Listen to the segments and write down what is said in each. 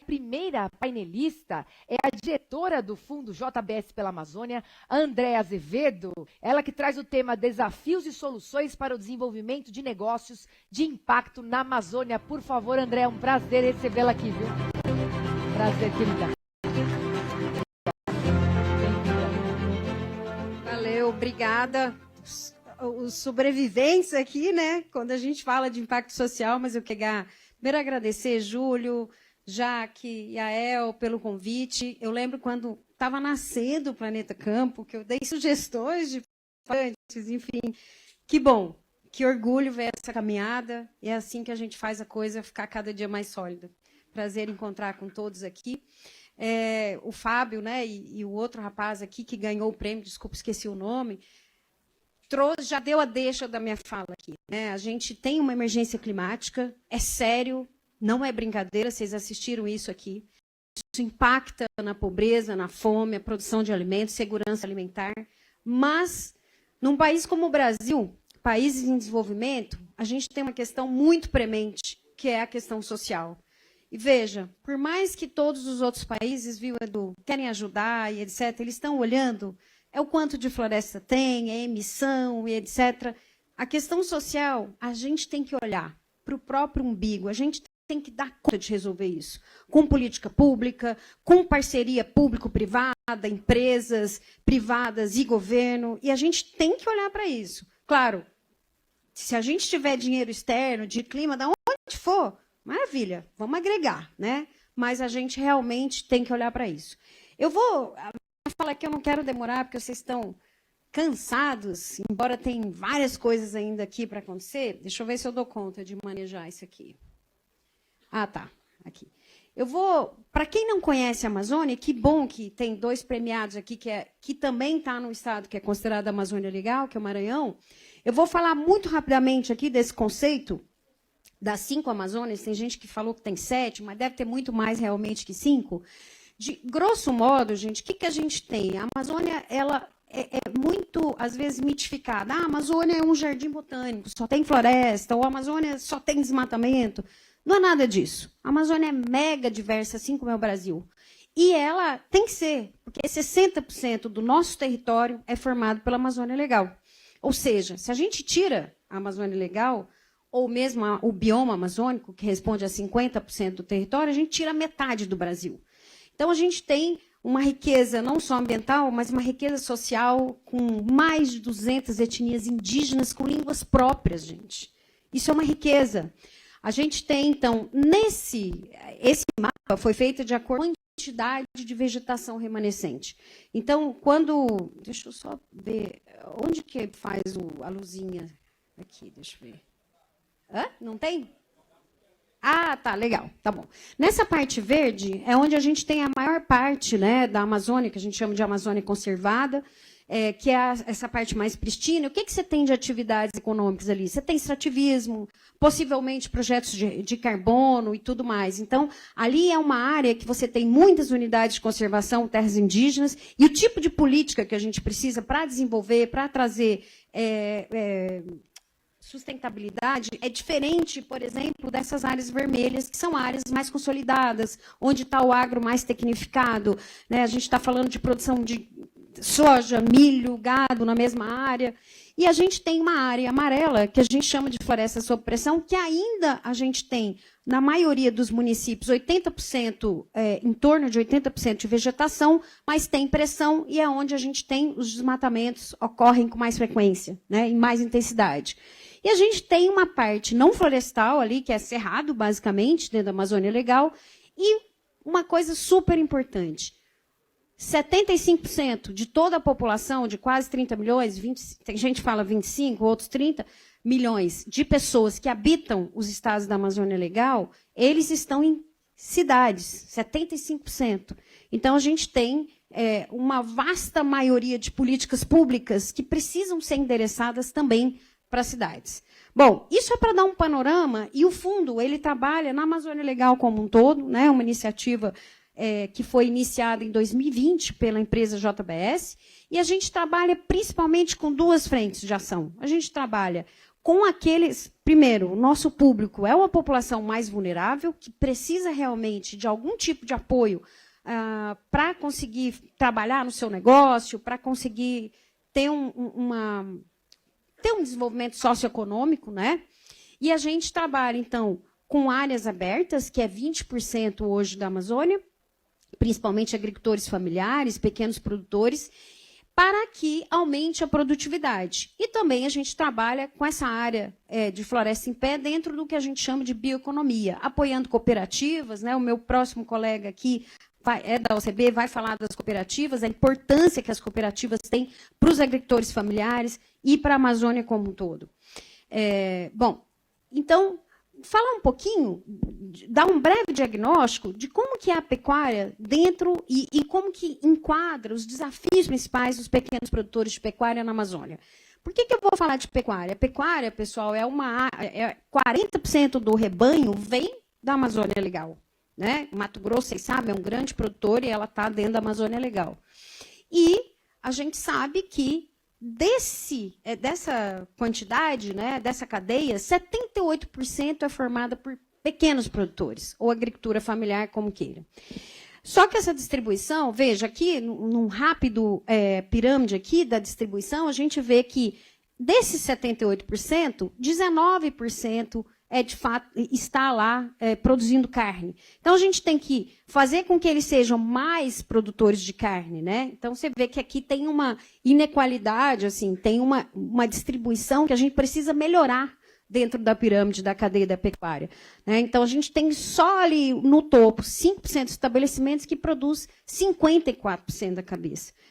primeira painelista é a diretora do Fundo JBS pela Amazônia, Andréa Azevedo, ela que traz o tema Desafios e Soluções para o Desenvolvimento de Negócios de Impacto na Amazônia. Por favor, Andréa, é um prazer recebê-la aqui, viu? Prazer, querida. Valeu, obrigada. Os sobreviventes aqui, né? Quando a gente fala de impacto social, mas eu quero primeiro agradecer, Júlio, Jaque e a El pelo convite. Eu lembro quando estava nascendo o Planeta Campo, que eu dei sugestões de antes, enfim. Que bom, que orgulho ver essa caminhada. E é assim que a gente faz a coisa ficar cada dia mais sólida. Prazer encontrar com todos aqui. O Fábio, né, e o outro rapaz aqui que ganhou o prêmio, desculpa, esqueci o nome, já deu a deixa da minha fala aqui, né? A gente tem uma emergência climática, é sério, não é brincadeira, vocês assistiram isso aqui. Isso impacta na pobreza, na fome, a produção de alimentos, segurança alimentar. Mas, num país como o Brasil, países em desenvolvimento, a gente tem uma questão muito premente, que é a questão social. E veja, por mais que todos os outros países, viu, Edu, querem ajudar e etc., eles estão olhando o quanto de floresta tem, a emissão e etc. A questão social, a gente tem que olhar para o próprio umbigo, a gente tem que dar conta de resolver isso, com política pública, com parceria público-privada, empresas privadas e governo, e a gente tem que olhar para isso. Claro, se a gente tiver dinheiro externo, de clima, da onde for, maravilha, vamos agregar, né? Mas a gente realmente tem que olhar para isso. Eu vou falar que eu não quero demorar, porque vocês estão cansados, embora tenham várias coisas ainda aqui para acontecer. Deixa eu ver se eu dou conta de manejar isso aqui. Ah, tá, aqui. Eu vou, para quem não conhece a Amazônia, que bom que tem 2 premiados aqui, que também está no estado que é considerado a Amazônia Legal, que é o Maranhão. Eu vou falar muito rapidamente aqui desse conceito das 5 Amazônias. Tem gente que falou que tem 7, mas deve ter muito mais realmente que 5. De grosso modo, gente, o que a gente tem? A Amazônia, ela é muito, às vezes, mitificada. A Amazônia é um jardim botânico, só tem floresta, ou a Amazônia só tem desmatamento. Não é nada disso. A Amazônia é mega diversa, assim como é o Brasil. E ela tem que ser, porque 60% do nosso território é formado pela Amazônia Legal. Ou seja, se a gente tira a Amazônia Legal, ou mesmo o bioma amazônico, que responde a 50% do território, a gente tira metade do Brasil. Então, a gente tem uma riqueza não só ambiental, mas uma riqueza social com mais de 200 etnias indígenas com línguas próprias, gente. Isso é uma riqueza. A gente tem, então, esse mapa foi feito de acordo com a quantidade de vegetação remanescente. Então, deixa eu só ver, onde que faz a luzinha? Aqui, deixa eu ver. Não tem? Ah, tá, legal, tá bom. Nessa parte verde é onde a gente tem a maior parte, né, da Amazônia, que a gente chama de Amazônia conservada, que é essa parte mais pristina. O que você tem de atividades econômicas ali? Você tem extrativismo, possivelmente projetos de carbono e tudo mais. Então, ali é uma área que você tem muitas unidades de conservação, terras indígenas, e o tipo de política que a gente precisa para desenvolver, para trazer sustentabilidade é diferente, por exemplo, dessas áreas vermelhas, que são áreas mais consolidadas, onde está o agro mais tecnificado, né? A gente está falando de produção de soja, milho, gado na mesma área. E a gente tem uma área amarela, que a gente chama de floresta sob pressão, que ainda a gente tem, na maioria dos municípios, 80%, em torno de 80% de vegetação, mas tem pressão, e é onde a gente tem os desmatamentos, ocorrem com mais frequência, né, em mais intensidade. E a gente tem uma parte não florestal ali, que é cerrado, basicamente, dentro da Amazônia Legal, e uma coisa super importante. 75% de toda a população, de quase 30 milhões, tem gente que fala 25, outros 30 milhões de pessoas que habitam os estados da Amazônia Legal, eles estão em cidades, 75%. Então, a gente tem uma vasta maioria de políticas públicas que precisam ser endereçadas também para as cidades. Bom, isso é para dar um panorama, e o fundo ele trabalha na Amazônia Legal como um todo, né, uma iniciativa que foi iniciada em 2020 pela empresa JBS, e a gente trabalha principalmente com 2 frentes de ação. A gente trabalha com aqueles... Primeiro, o nosso público é uma população mais vulnerável, que precisa realmente de algum tipo de apoio para conseguir trabalhar no seu negócio, para conseguir ter um desenvolvimento socioeconômico, né? E a gente trabalha, então, com áreas abertas, que é 20% hoje da Amazônia, principalmente agricultores familiares, pequenos produtores, para que aumente a produtividade. E também a gente trabalha com essa área de floresta em pé dentro do que a gente chama de bioeconomia, apoiando cooperativas, né? O meu próximo colega aqui é da OCB, vai falar das cooperativas, a importância que as cooperativas têm para os agricultores familiares e para a Amazônia como um todo. Bom, então, falar um pouquinho, dar um breve diagnóstico de como que é a pecuária dentro e como que enquadra os desafios principais dos pequenos produtores de pecuária na Amazônia. Por que eu vou falar de pecuária? A pecuária, pessoal, 40% do rebanho vem da Amazônia Legal. Né? Mato Grosso, vocês sabem, é um grande produtor e ela está dentro da Amazônia Legal. E a gente sabe que dessa quantidade, né, dessa cadeia, 78% é formada por pequenos produtores, ou agricultura familiar, como queira. Só que essa distribuição, veja, aqui, num rápido pirâmide aqui da distribuição, a gente vê que desses 78%, 19% de fato, está lá produzindo carne. Então, a gente tem que fazer com que eles sejam mais produtores de carne, né? Então, você vê que aqui tem uma inequalidade, assim, tem uma distribuição que a gente precisa melhorar dentro da pirâmide da cadeia da pecuária. Né? Então, a gente tem só ali no topo 5% de estabelecimentos que produz 54%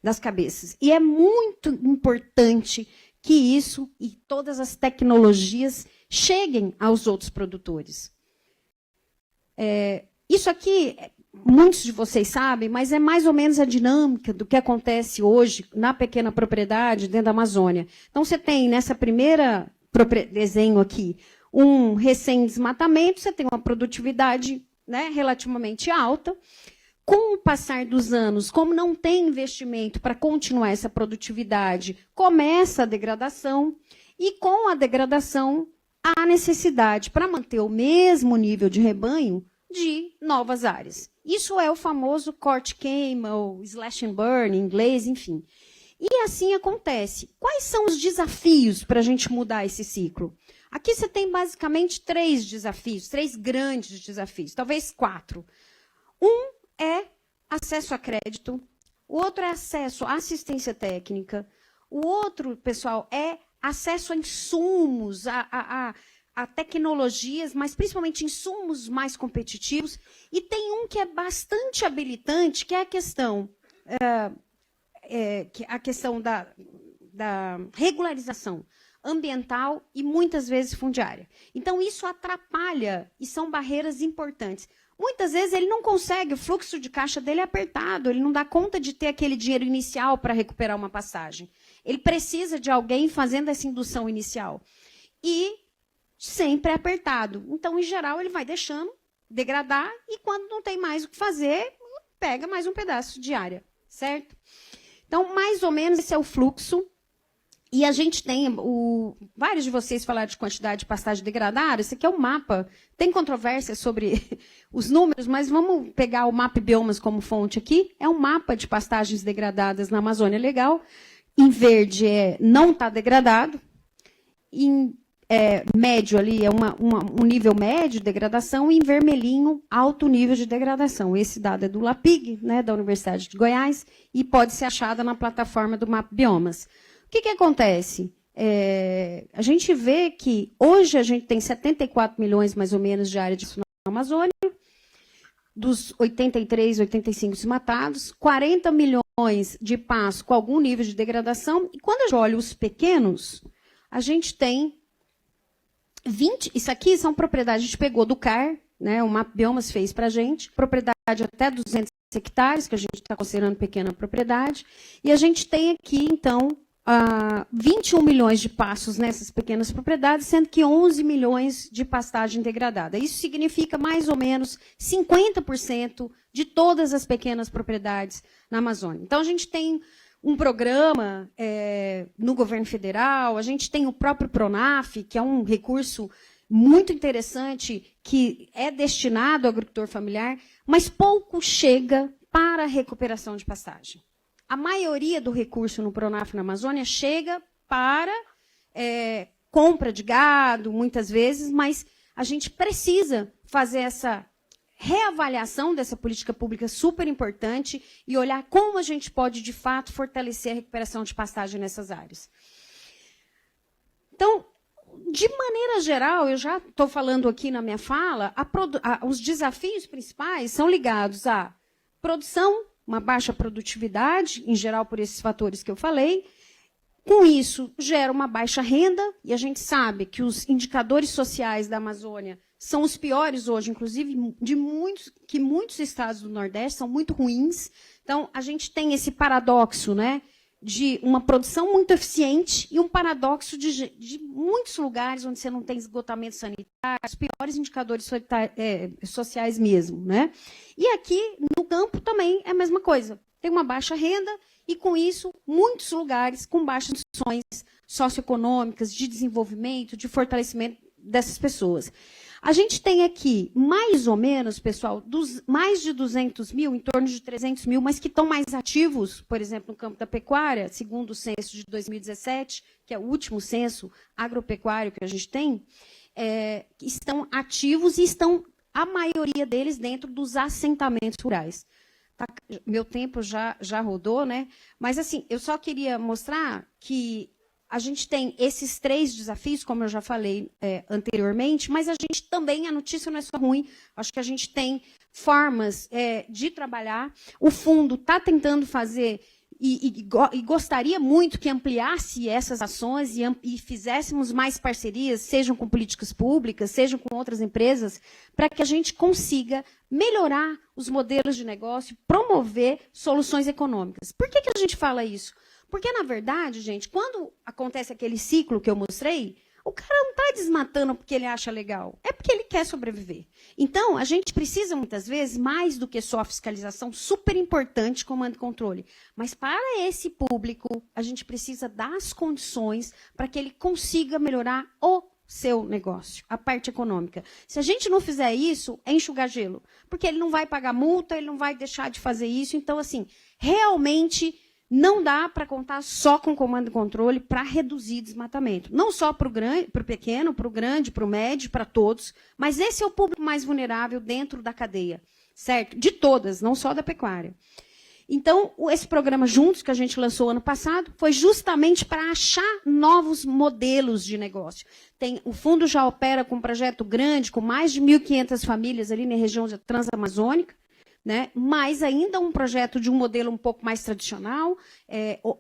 das cabeças. E é muito importante que isso e todas as tecnologias cheguem aos outros produtores. Isso aqui, muitos de vocês sabem, mas é mais ou menos a dinâmica do que acontece hoje na pequena propriedade dentro da Amazônia. Então, você tem, nessa primeira desenho aqui, um recém-desmatamento, você tem uma produtividade, né, relativamente alta. Com o passar dos anos, como não tem investimento para continuar essa produtividade, começa a degradação, e com a degradação, há necessidade, para manter o mesmo nível de rebanho, de novas áreas. Isso é o famoso corte-queima, ou slash and burn, em inglês, enfim. E assim acontece. Quais são os desafios para a gente mudar esse ciclo? Aqui você tem basicamente 3 desafios, 3 grandes desafios, talvez 4. Um é acesso a crédito, o outro é acesso à assistência técnica, o outro, pessoal, é acesso a insumos, a tecnologias, mas principalmente insumos mais competitivos. E tem um que é bastante habilitante, que é a questão, da regularização ambiental e, muitas vezes, fundiária. Então, isso atrapalha e são barreiras importantes. Muitas vezes ele não consegue, o fluxo de caixa dele é apertado, ele não dá conta de ter aquele dinheiro inicial para recuperar uma passagem. Ele precisa de alguém fazendo essa indução inicial. E sempre é apertado. Então, em geral, ele vai deixando degradar e, quando não tem mais o que fazer, pega mais um pedaço de área, certo? Então, mais ou menos, esse é o fluxo. E a gente tem, vários de vocês falaram de quantidade de pastagem degradada, esse aqui é um mapa, tem controvérsia sobre os números, mas vamos pegar o Map Biomas como fonte aqui, é um mapa de pastagens degradadas na Amazônia Legal, em verde não está degradado, em médio ali é um nível médio de degradação, e em vermelhinho, alto nível de degradação. Esse dado é do LAPIG, né, da Universidade de Goiás, e pode ser achado na plataforma do Map Biomas. O que acontece? A gente vê que hoje a gente tem 74 milhões, mais ou menos, de área de na Amazônia, dos 83, 85 desmatados, 40 milhões de pastos com algum nível de degradação, e quando a gente olha os pequenos, a gente tem 20, isso aqui são propriedades, a gente pegou do CAR, né, o Map Biomas fez para a gente, propriedade até 200 hectares, que a gente está considerando pequena propriedade, e a gente tem aqui, então, 21 milhões de pastos nessas pequenas propriedades, sendo que 11 milhões de pastagem degradada. Isso significa mais ou menos 50% de todas as pequenas propriedades na Amazônia. Então, a gente tem um programa no governo federal, a gente tem o próprio Pronaf, que é um recurso muito interessante, que é destinado ao agricultor familiar, mas pouco chega para a recuperação de pastagem. A maioria do recurso no Pronaf na Amazônia chega para compra de gado, muitas vezes, mas a gente precisa fazer essa reavaliação dessa política pública super importante e olhar como a gente pode, de fato, fortalecer a recuperação de pastagem nessas áreas. Então, de maneira geral, eu já estou falando aqui na minha fala, os desafios principais são ligados à produção, uma baixa produtividade, em geral por esses fatores que eu falei. Com isso, gera uma baixa renda, e a gente sabe que os indicadores sociais da Amazônia são os piores hoje, inclusive que muitos estados do Nordeste são muito ruins. Então, a gente tem esse paradoxo, né, de uma produção muito eficiente e um paradoxo de muitos lugares onde você não tem esgotamento sanitário, os piores indicadores sociais mesmo, né? E aqui, no campo, também é a mesma coisa. Tem uma baixa renda e, com isso, muitos lugares com baixas condições socioeconômicas, de desenvolvimento, de fortalecimento dessas pessoas. A gente tem aqui, mais ou menos, pessoal, mais de 200 mil, em torno de 300 mil, mas que estão mais ativos, por exemplo, no campo da pecuária, segundo o censo de 2017, que é o último censo agropecuário que a gente tem, estão ativos e estão, a maioria deles, dentro dos assentamentos rurais. Tá, meu tempo já rodou, né? Mas, assim, eu só queria mostrar que a gente tem esses 3 desafios, como eu já falei anteriormente, mas a gente também, a notícia não é só ruim, acho que a gente tem formas de trabalhar. O fundo está tentando fazer, e gostaria muito que ampliasse essas ações e fizéssemos mais parcerias, sejam com políticas públicas, sejam com outras empresas, para que a gente consiga melhorar os modelos de negócio, promover soluções econômicas. Por que a gente fala isso? Porque, na verdade, gente, quando acontece aquele ciclo que eu mostrei, o cara não está desmatando porque ele acha legal, é porque ele quer sobreviver. Então, a gente precisa, muitas vezes, mais do que só a fiscalização, super importante, comando e controle. Mas, para esse público, a gente precisa dar as condições para que ele consiga melhorar o seu negócio, a parte econômica. Se a gente não fizer isso, é enxugar gelo. Porque ele não vai pagar multa, ele não vai deixar de fazer isso. Então, assim, realmente não dá para contar só com comando e controle para reduzir desmatamento. Não só para o pequeno, para o grande, para o médio, para todos, mas esse é o público mais vulnerável dentro da cadeia, certo? De todas, não só da pecuária. Então, esse programa Juntos, que a gente lançou ano passado, foi justamente para achar novos modelos de negócio. O fundo já opera com um projeto grande, com mais de 1.500 famílias ali na região transamazônica, né? Mas ainda um projeto de um modelo um pouco mais tradicional,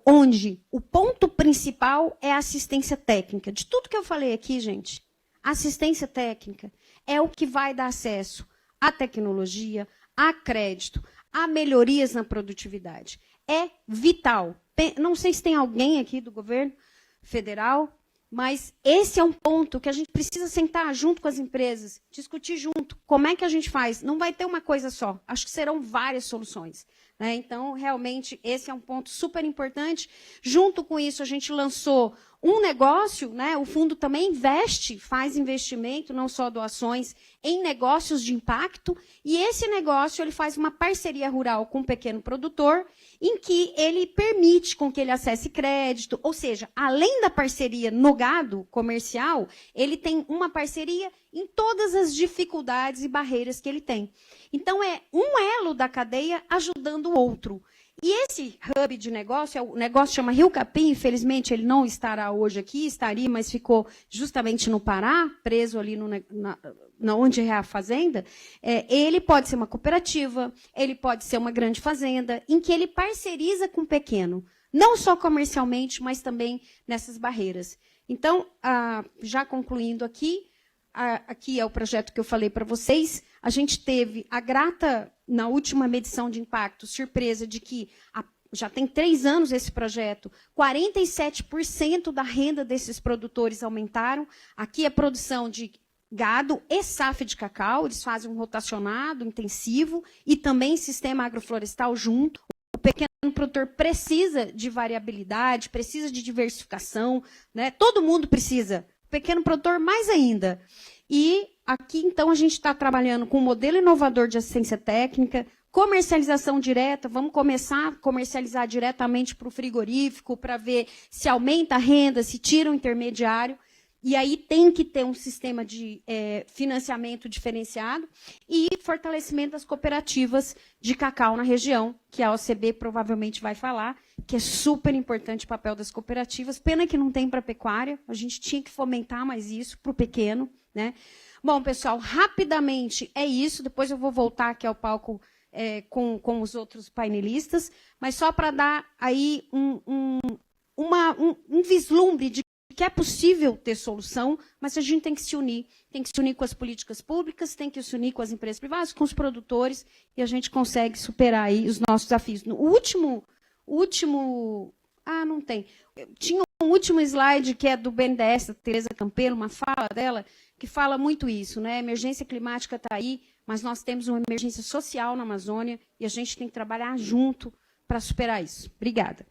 onde o ponto principal é a assistência técnica. De tudo que eu falei aqui, gente, assistência técnica é o que vai dar acesso à tecnologia, a crédito, a melhorias na produtividade. É vital. Não sei se tem alguém aqui do governo federal, mas esse é um ponto que a gente precisa sentar junto com as empresas, discutir junto. Como é que a gente faz? Não vai ter uma coisa só. Acho que serão várias soluções, né? Então, realmente, esse é um ponto super importante. Junto com isso, a gente lançou um negócio, né? O fundo também investe, faz investimento, não só doações, em negócios de impacto. E esse negócio ele faz uma parceria rural com um pequeno produtor, em que ele permite com que ele acesse crédito, ou seja, além da parceria no gado comercial, ele tem uma parceria em todas as dificuldades e barreiras que ele tem. Então, é um elo da cadeia ajudando o outro. E esse hub de negócio, o negócio chama Rio Capim, infelizmente ele não estará hoje aqui, estaria, mas ficou justamente no Pará, preso ali onde é a fazenda. Ele pode ser uma cooperativa, ele pode ser uma grande fazenda, em que ele parceriza com o pequeno, não só comercialmente, mas também nessas barreiras. Então, já concluindo aqui é o projeto que eu falei para vocês. A gente teve a grata, na última medição de impacto, surpresa de que já tem 3 anos esse projeto, 47% da renda desses produtores aumentaram. Aqui a produção de gado e safra de cacau, eles fazem um rotacionado intensivo e também sistema agroflorestal junto. O pequeno produtor precisa de variabilidade, precisa de diversificação, né? Todo mundo precisa, o pequeno produtor mais ainda. E aqui, então, a gente está trabalhando com um modelo inovador de assistência técnica, comercialização direta, vamos começar a comercializar diretamente para o frigorífico, para ver se aumenta a renda, se tira o intermediário. E aí tem que ter um sistema de financiamento diferenciado e fortalecimento das cooperativas de cacau na região, que a OCB provavelmente vai falar, que é super importante o papel das cooperativas. Pena que não tem para a pecuária, a gente tinha que fomentar mais isso para o pequeno, né? Bom, pessoal, rapidamente é isso, depois eu vou voltar aqui ao palco com os outros painelistas, mas só para dar aí um vislumbre de que é possível ter solução, mas a gente tem que se unir com as políticas públicas, tem que se unir com as empresas privadas, com os produtores, e a gente consegue superar aí os nossos desafios. No não tem. Tinha um último slide que é do BNDES, da Tereza Campelo, uma fala dela, que fala muito isso, né? A emergência climática está aí, mas nós temos uma emergência social na Amazônia e a gente tem que trabalhar junto para superar isso. Obrigada.